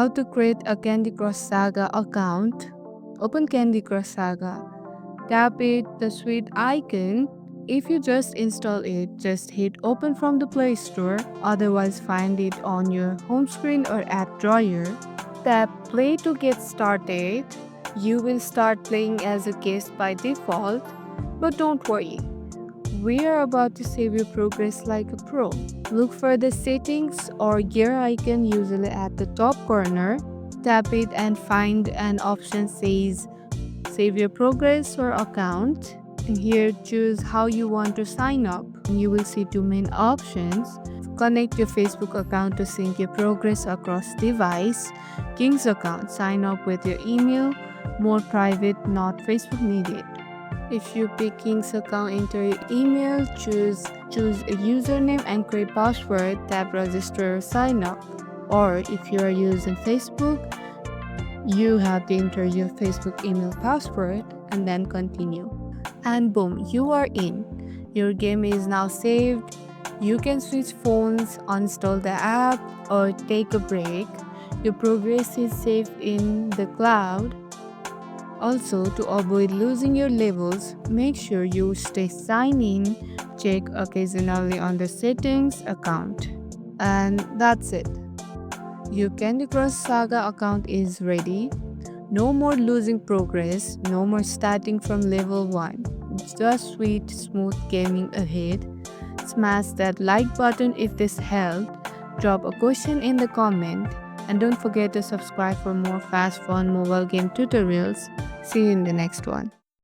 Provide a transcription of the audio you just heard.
How to create a Candy Crush Saga account. Open Candy Crush Saga. Tap it, the sweet icon. If you just install it, just hit open from the Play Store. Otherwise, find it on your home screen or app drawer. Tap play to get started. You will start playing as a guest by default. But don't worry, we are about to save your progress like a pro. Look for the settings or gear icon usually at the top corner. Tap it and find an option says save your progress or account. And here choose how you want to sign up. And you will see two main options. Connect your Facebook account to sync your progress across device. King's account, sign up with your email. More private, not Facebook needed. If you pick King's account, enter your email, choose a username and create password, tap register or sign up. Or if you are using Facebook, you have to enter your Facebook email password and then continue. And boom, you are in. Your game is now saved. You can switch phones, uninstall the app, or take a break. Your progress is safe in the cloud. Also, to avoid losing your levels, make sure you stay signed in, check occasionally on the settings account. And that's it. Your Candy Crush Saga account is ready. No more losing progress, no more starting from level 1. Just sweet, smooth gaming ahead. Smash that like button if this helped. Drop a question in the comment. And don't forget to subscribe for more fast fun mobile game tutorials. See you in the next one.